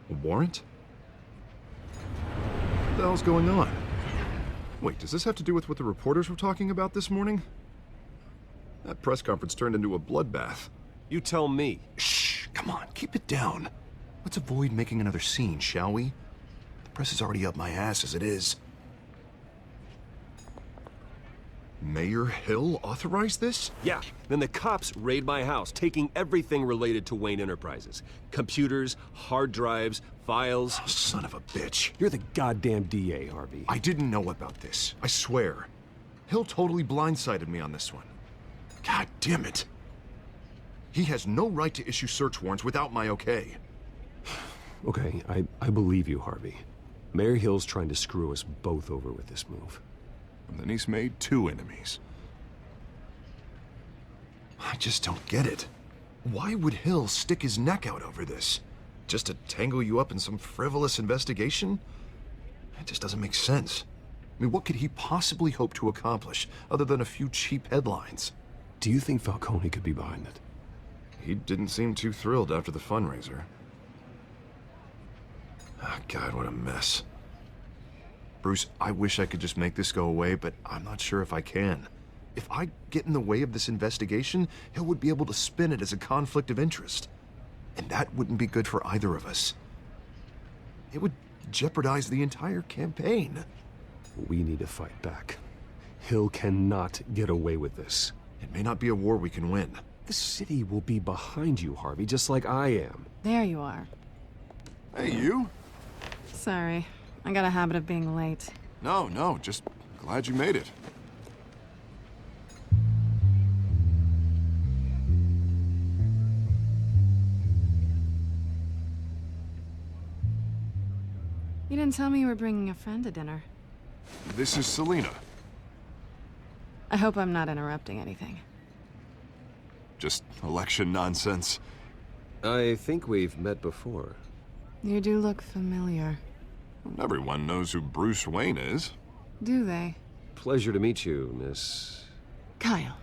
A warrant? What the hell's going on? Wait, does this have to do with what the reporters were talking about this morning? That press conference turned into a bloodbath. You tell me. Shh, come on, keep it down. Let's avoid making another scene, shall we? The press is already up my ass as it is. Mayor Hill authorized this? Yeah, then the cops raid my house, taking everything related to Wayne Enterprises. Computers, hard drives, files. Oh, son of a bitch. You're the goddamn DA, Harvey. I didn't know about this, I swear. Hill totally blindsided me on this one. God damn it. He has no right to issue search warrants without my okay. Okay, I believe you, Harvey. Mayor Hill's trying to screw us both over with this move. And then he's made 2 enemies. I just don't get it. Why would Hill stick his neck out over this? Just to tangle you up in some frivolous investigation? It just doesn't make sense. I mean, what could he possibly hope to accomplish other than a few cheap headlines? Do you think Falcone could be behind it? He didn't seem too thrilled after the fundraiser. Oh, God, what a mess. Bruce, I wish I could just make this go away, but I'm not sure if I can. If I get in the way of this investigation, Hill would be able to spin it as a conflict of interest. And that wouldn't be good for either of us. It would jeopardize the entire campaign. We need to fight back. Hill cannot get away with this. It may not be a war we can win. The city will be behind you, Harvey, just like I am. There you are. Hey, you? Sorry. I got a habit of being late. No, just glad you made it. You didn't tell me you were bringing a friend to dinner. This is Selena. I hope I'm not interrupting anything. Just election nonsense. I think we've met before. You do look familiar. Everyone knows who Bruce Wayne is. Do they? Pleasure to meet you, Miss... Kyle.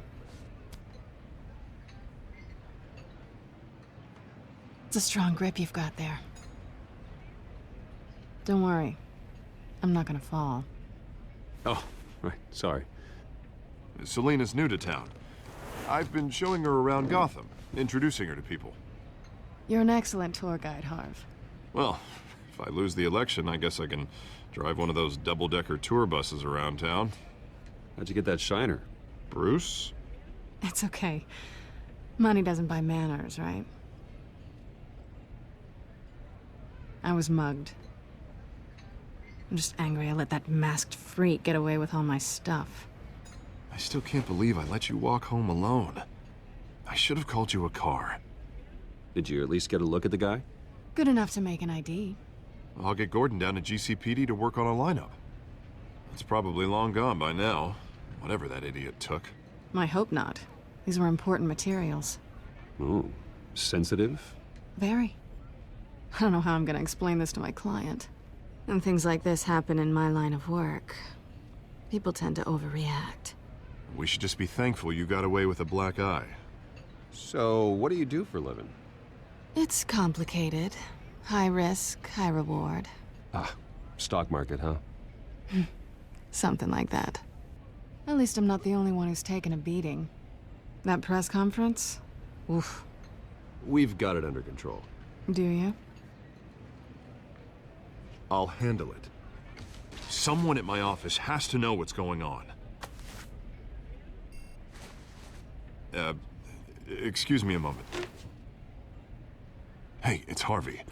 It's a strong grip you've got there. Don't worry. I'm not gonna fall. Oh, right, sorry. Selena's new to town. I've been showing her around Gotham, introducing her to people. You're an excellent tour guide, Harv. Well, if I lose the election, I guess I can drive one of those double-decker tour buses around town. How'd you get that shiner? Bruce? It's okay. Money doesn't buy manners, right? I was mugged. I'm just angry I let that masked freak get away with all my stuff. I still can't believe I let you walk home alone. I should have called you a car. Did you at least get a look at the guy? Good enough to make an ID. I'll get Gordon down to GCPD to work on a lineup. It's probably long gone by now, whatever that idiot took. I hope not. These were important materials. Ooh, sensitive? Very. I don't know how I'm gonna explain this to my client. When things like this happen in my line of work, people tend to overreact. We should just be thankful you got away with a black eye. So, what do you do for a living? It's complicated. High risk, high reward. Ah, stock market, huh? Something like that. At least I'm not the only one who's taken a beating. That press conference? Oof. We've got it under control. Do you? I'll handle it. Someone at my office has to know what's going on. Excuse me a moment. Hey, it's Harvey.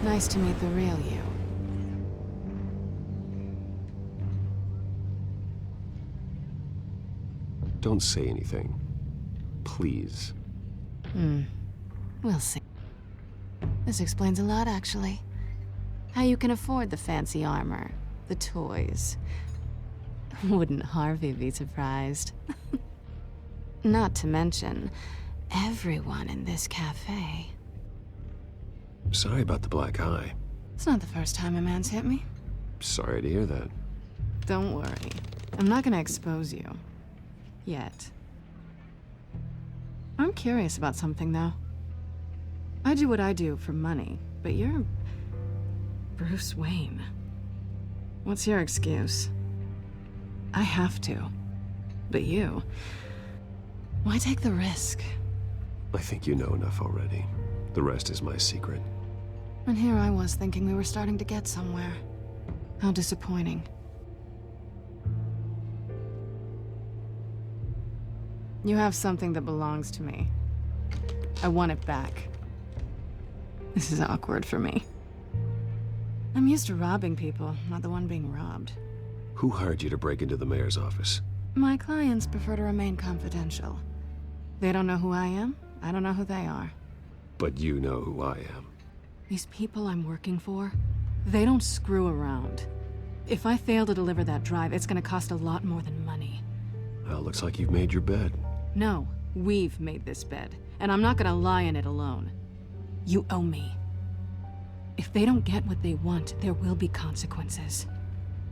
Nice to meet the real you. Don't say anything. Please. We'll see. This explains a lot, actually. How you can afford the fancy armor, the toys. Wouldn't Harvey be surprised? Not to mention, everyone in this cafe. Sorry about the black eye. It's not the first time a man's hit me. Sorry to hear that. Don't worry. I'm not gonna expose you. Yet. I'm curious about something, though. I do what I do for money, but you're... Bruce Wayne. What's your excuse? I have to. But you... Why take the risk? I think you know enough already. The rest is my secret. And here I was thinking we were starting to get somewhere. How disappointing. You have something that belongs to me. I want it back. This is awkward for me. I'm used to robbing people, not the one being robbed. Who hired you to break into the mayor's office? My clients prefer to remain confidential. They don't know who I am, I don't know who they are. But you know who I am. These people I'm working for, they don't screw around. If I fail to deliver that drive, it's gonna cost a lot more than money. Well, looks like you've made your bed. No, we've made this bed, and I'm not gonna lie in it alone. You owe me. If they don't get what they want, there will be consequences.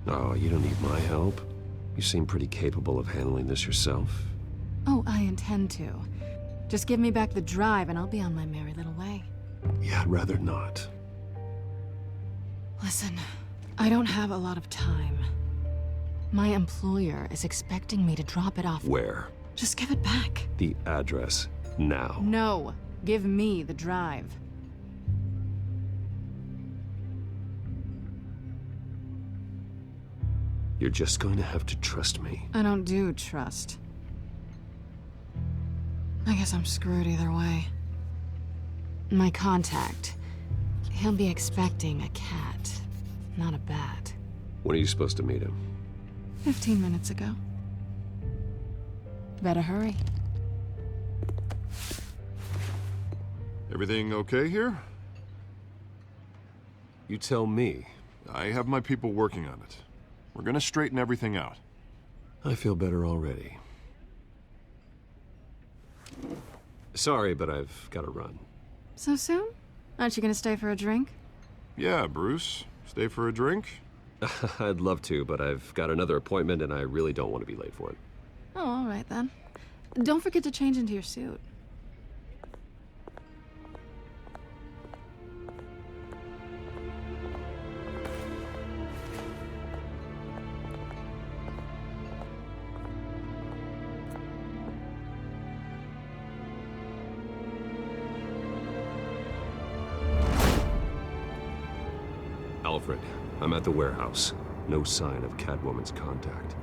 Oh, you don't need my help. You seem pretty capable of handling this yourself. Oh, I intend to. Just give me back the drive and I'll be on my merry little way. Yeah, I'd rather not. Listen, I don't have a lot of time. My employer is expecting me to drop it off. Where? Just give it back. The address, now. No, give me the drive. You're just going to have to trust me. I don't do trust. I guess I'm screwed either way. My contact, he'll be expecting a cat, not a bat. When are you supposed to meet him? 15 minutes ago. Better hurry. Everything okay here? You tell me. I have my people working on it. We're gonna straighten everything out. I feel better already. Sorry, but I've got to run. So soon? Aren't you gonna stay for a drink? Yeah, Bruce. Stay for a drink? I'd love to, but I've got another appointment and I really don't want to be late for it. Oh, all right then. Don't forget to change into your suit. Alfred, I'm at the warehouse. No sign of Catwoman's contact.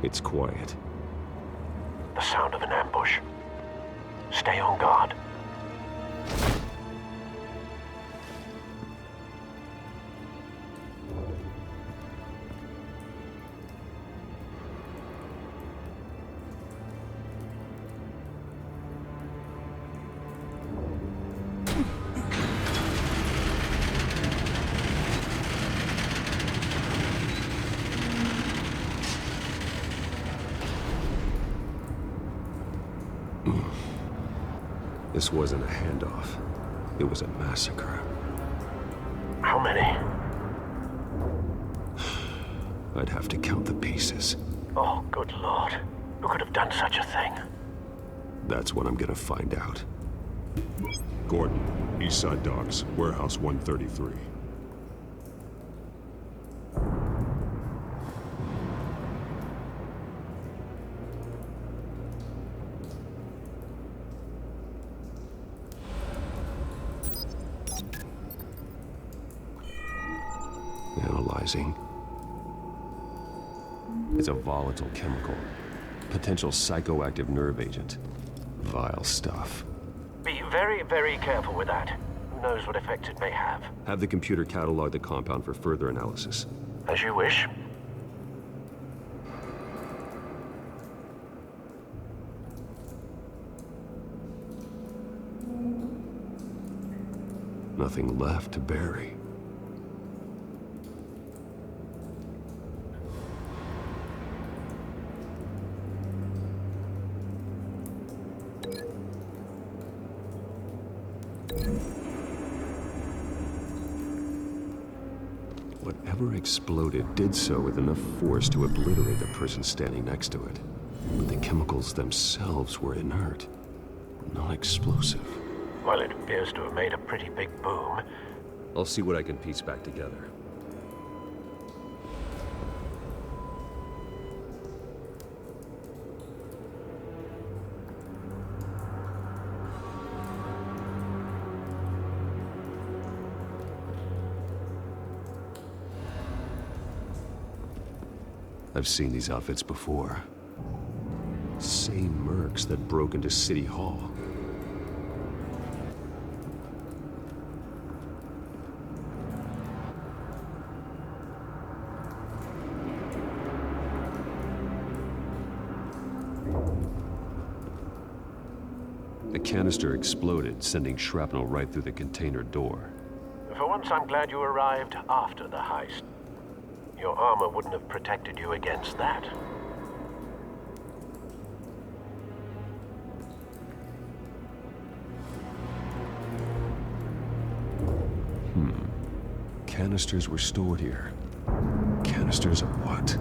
It's quiet. The sound of an ambush. Stay on guard. This wasn't a handoff. It was a massacre. How many? I'd have to count the pieces. Oh, good lord. Who could have done such a thing? That's what I'm gonna find out. Gordon, Eastside Docks, Warehouse 133. Analyzing. It's a volatile chemical. Potential psychoactive nerve agent. Vile stuff. Be very, very careful with that. Who knows what effects it may have. Have the computer catalog the compound for further analysis. As you wish. Nothing left to bury. Whatever exploded did so with enough force to obliterate the person standing next to it. But the chemicals themselves were inert, not explosive. Well, it appears to have made a pretty big boom. I'll see what I can piece back together. I've seen these outfits before. Same mercs that broke into City Hall. The canister exploded, sending shrapnel right through the container door. For once, I'm glad you arrived after the heist. Your armor wouldn't have protected you against that. Canisters were stored here. Canisters of what?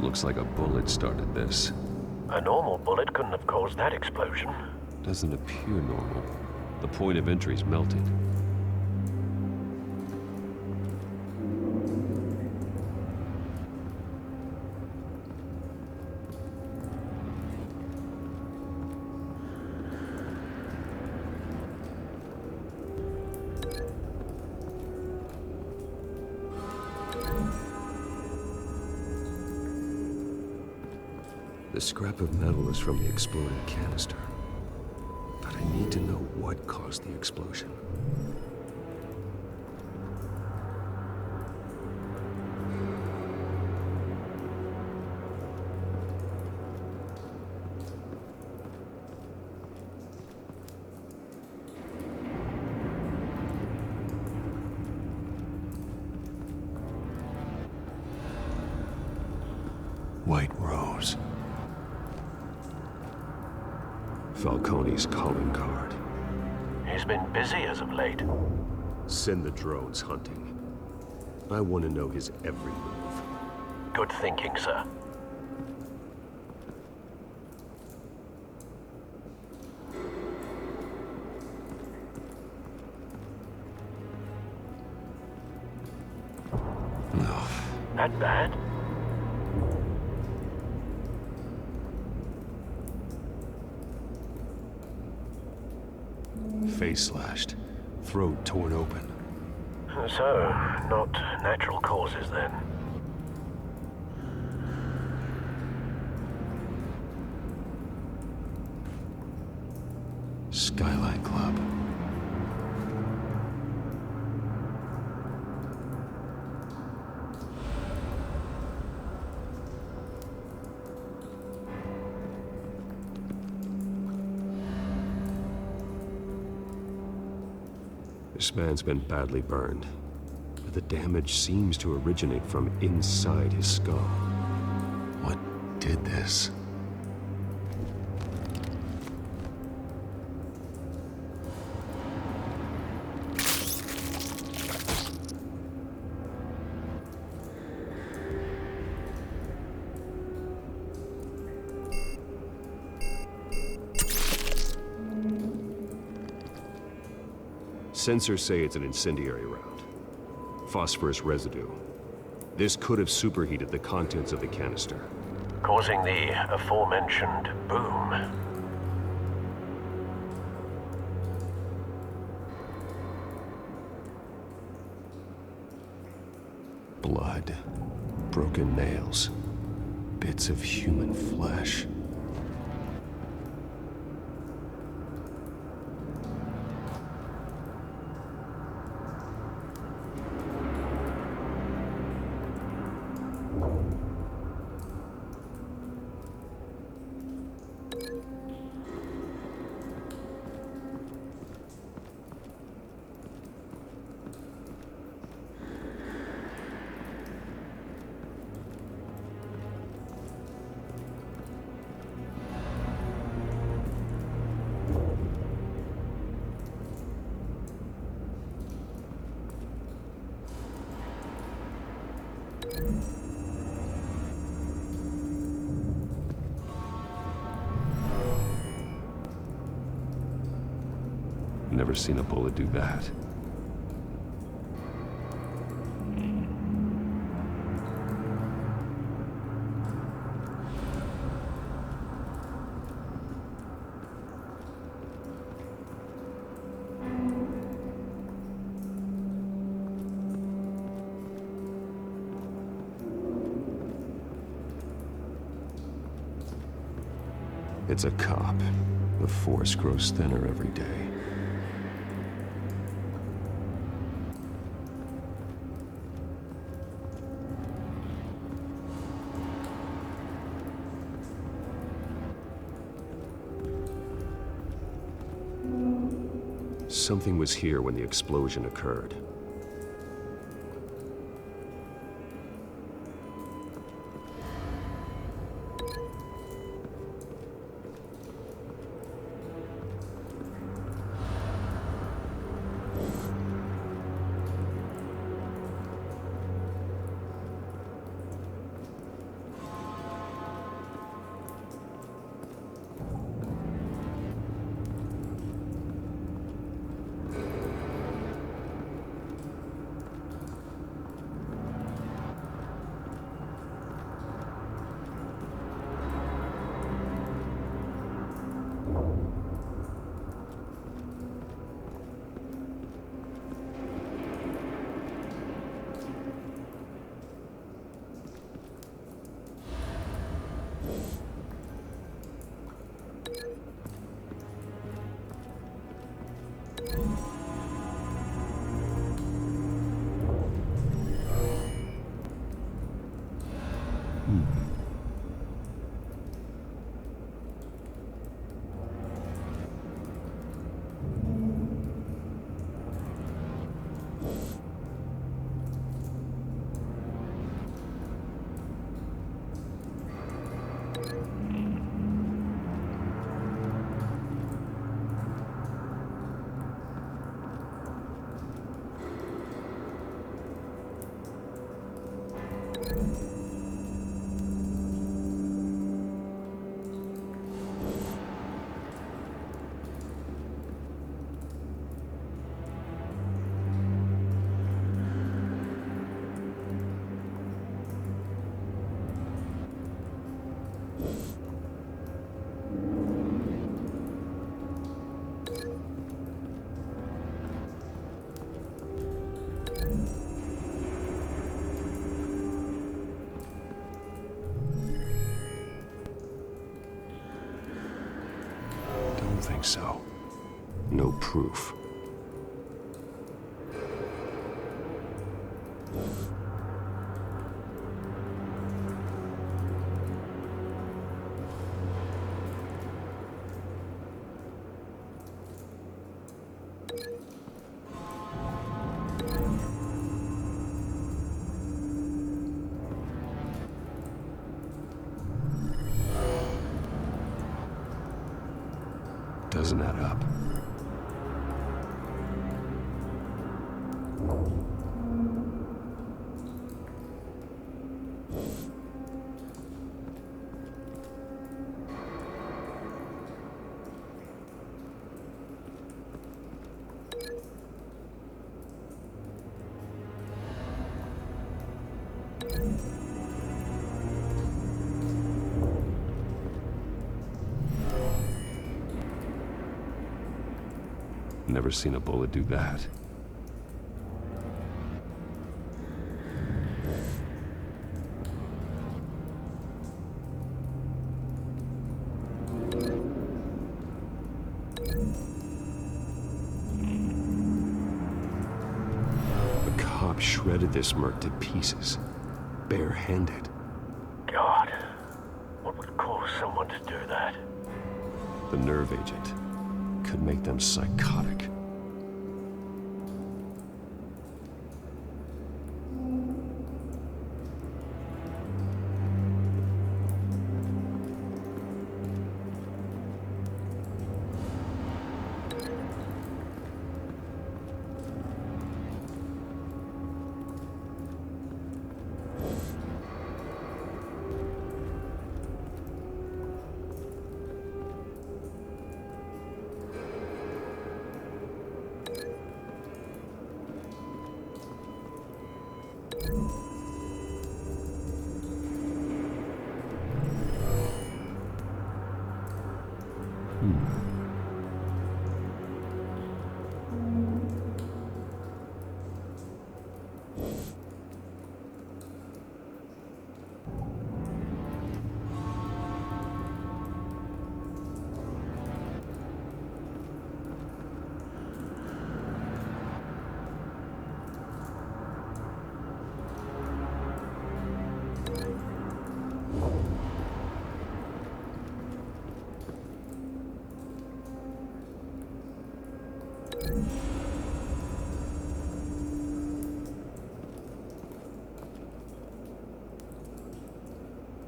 Looks like a bullet started this. A normal bullet couldn't have caused that explosion. Doesn't appear normal. The point of entry's melted. The scrap of metal is from the exploded canister. But I need to know what caused the explosion. White Rose. Falcone's calling card. He's been busy as of late. Send the drones hunting. I want to know his every move. Good thinking, sir. No. That bad? Face slashed. Throat torn open. So, not natural causes then. Skyline Club. This man's been badly burned, but the damage seems to originate from inside his skull. What did this? Sensors say it's an incendiary round. Phosphorus residue. This could have superheated the contents of the canister. Causing the aforementioned boom. Blood. Broken nails. Bits of human flesh. Never seen a bullet do that. It's a cop. The force grows thinner every day. Something was here when the explosion occurred. Think so. No proof. Doesn't add up. Never seen a bullet do that. The cop shredded this merc to pieces, barehanded. God, what would cause someone to do that? The nerve agent could make them psychotic.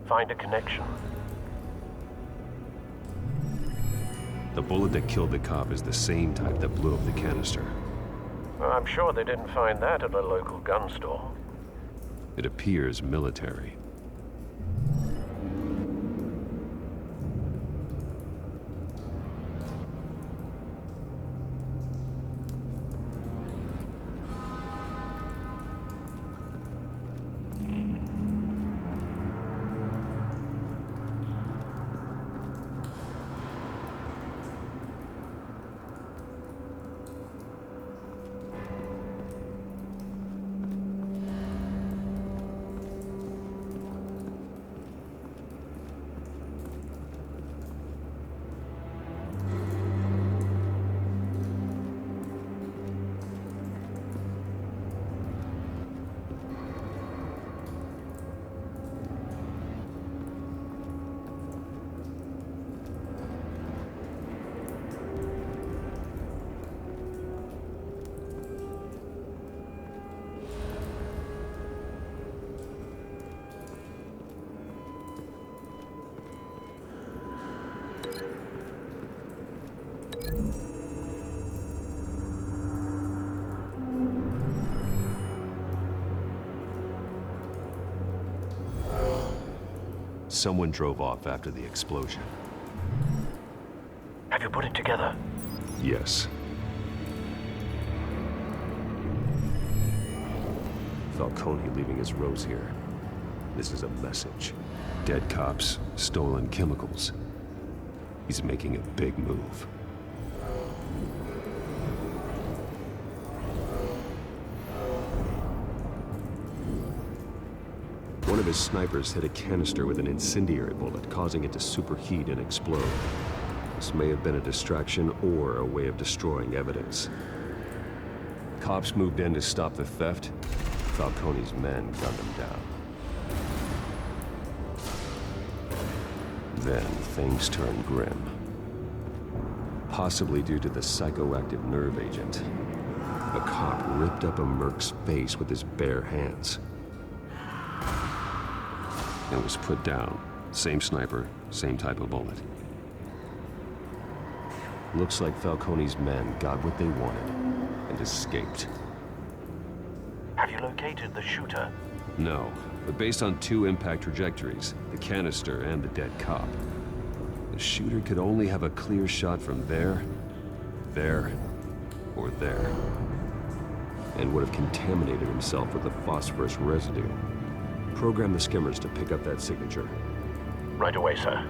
Find a connection. The bullet that killed the cop is the same type that blew up the canister. Well, I'm sure they didn't find that at a local gun store. It appears military. Someone drove off after the explosion. Have you put it together? Yes. Falcone leaving his rose here. This is a message. Dead cops, stolen chemicals. He's making a big move. One of his snipers hit a canister with an incendiary bullet, causing it to superheat and explode. This may have been a distraction or a way of destroying evidence. Cops moved in to stop the theft. Falcone's men gunned them down. Then things turned grim. Possibly due to the psychoactive nerve agent. A cop ripped up a merc's face with his bare hands. And was put down. Same sniper, same type of bullet. Looks like Falcone's men got what they wanted and escaped. Have you located the shooter? No, but based on two impact trajectories, the canister and the dead cop, the shooter could only have a clear shot from there, or there, and would have contaminated himself with the phosphorus residue. Program the skimmers to pick up that signature. Right away, sir.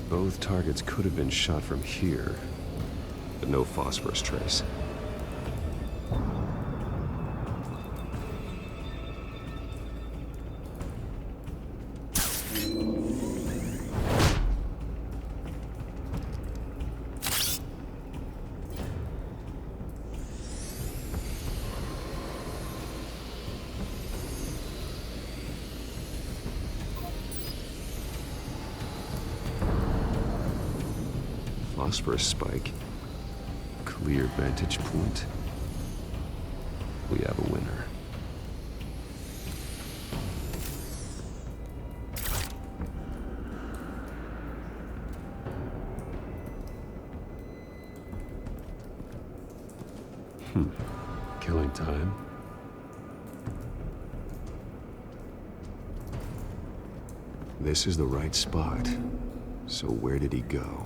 Both targets could have been shot from here, but no phosphorus trace. Phosphorus spike. Clear vantage point. We have a winner. Killing time. This is the right spot. So where did he go?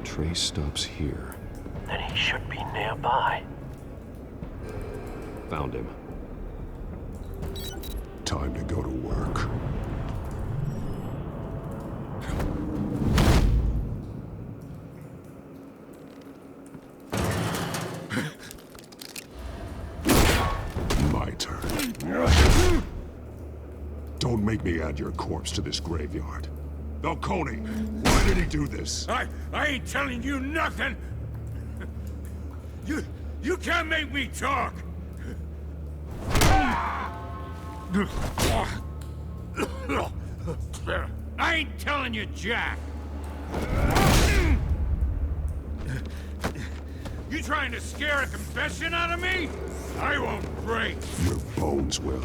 Trace stops here. Then he should be nearby. Found him. Time to go to work. My turn. Don't make me add your corpse to this graveyard. Falcone, why did he do this? I ain't telling you nothing! You can't make me talk! I ain't telling you, Jack! You trying to scare a confession out of me? I won't break! Your bones will.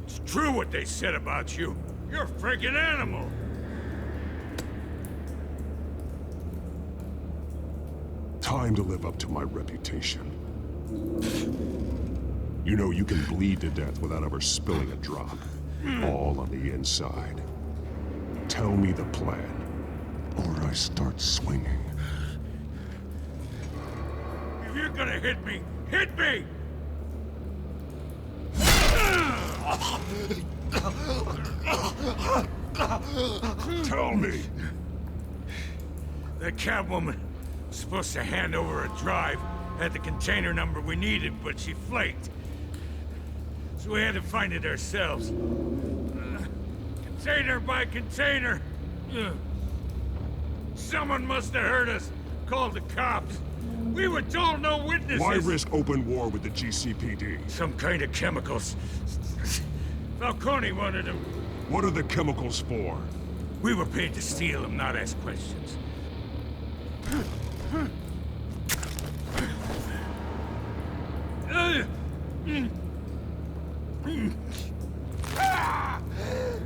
It's true what they said about you. You're a friggin' animal! Time to live up to my reputation. You know you can bleed to death without ever spilling a drop. All on the inside. Tell me the plan, or I start swinging. If you're gonna hit me, hit me! Tell me! The Catwoman was supposed to hand over a drive, had the container number we needed, but she flaked. So we had to find it ourselves. Container by container. Someone must have heard us, called the cops. We were told no witnesses. Why risk open war with the GCPD? Some kind of chemicals. Falcone wanted them. What are the chemicals for? We were paid to steal them, not ask questions.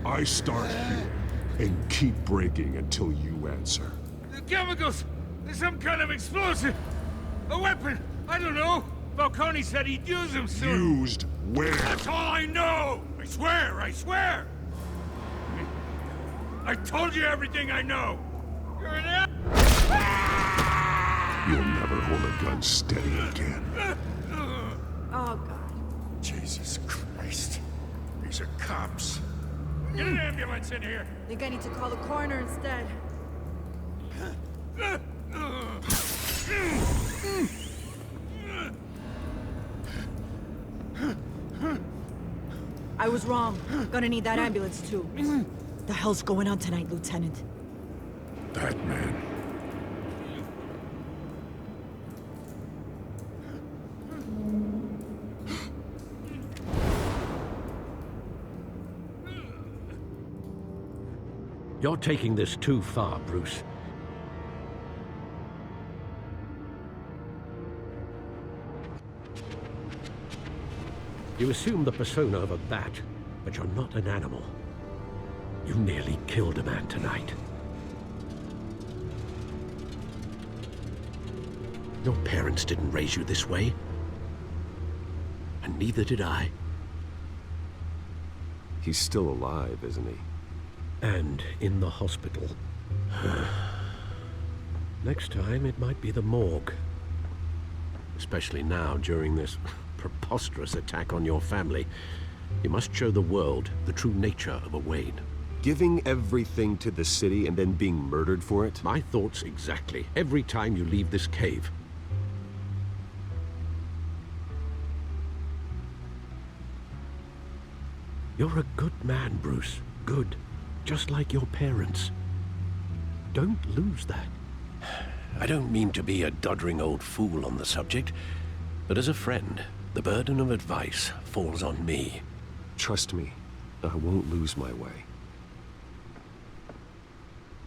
I start here and keep breaking until you answer. The chemicals! There's some kind of explosive! A weapon! I don't know! Falcone said he'd use them soon! Used where? That's all I know! I swear! I swear! I told you everything I know! You're an ass! You'll never hold a gun steady again. Oh, God. Jesus Christ. These are cops. Get an ambulance in here! Think I need to call the coroner instead. I was wrong. Gonna need that ambulance, too. The hell's going on tonight, Lieutenant? Batman. You're taking this too far, Bruce. You assume the persona of a bat, but you're not an animal. You nearly killed a man tonight. Your parents didn't raise you this way. And neither did I. He's still alive, isn't he? And in the hospital. Next time, it might be the morgue. Especially now, during this preposterous attack on your family. You must show the world the true nature of a Wayne. Giving everything to the city and then being murdered for it? My thoughts exactly. Every time you leave this cave. You're a good man, Bruce. Good. Just like your parents. Don't lose that. I don't mean to be a doddering old fool on the subject, but as a friend, the burden of advice falls on me. Trust me, I won't lose my way.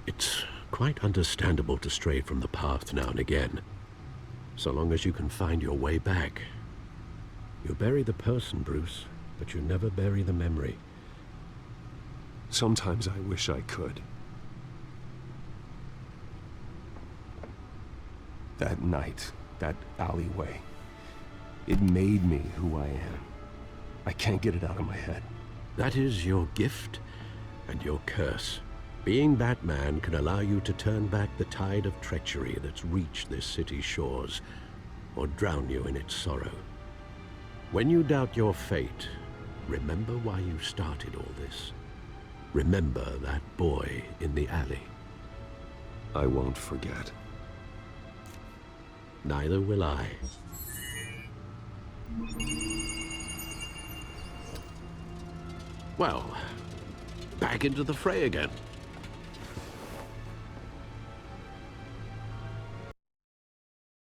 It's quite understandable to stray from the path now and again, so long as you can find your way back. You bury the person, Bruce, but you never bury the memory. Sometimes I wish I could. That night, that alleyway, it made me who I am. I can't get it out of my head. That is your gift and your curse. Being Batman can allow you to turn back the tide of treachery that's reached this city's shores, or drown you in its sorrow. When you doubt your fate, remember why you started all this. Remember that boy in the alley. I won't forget. Neither will I. Well, back into the fray again.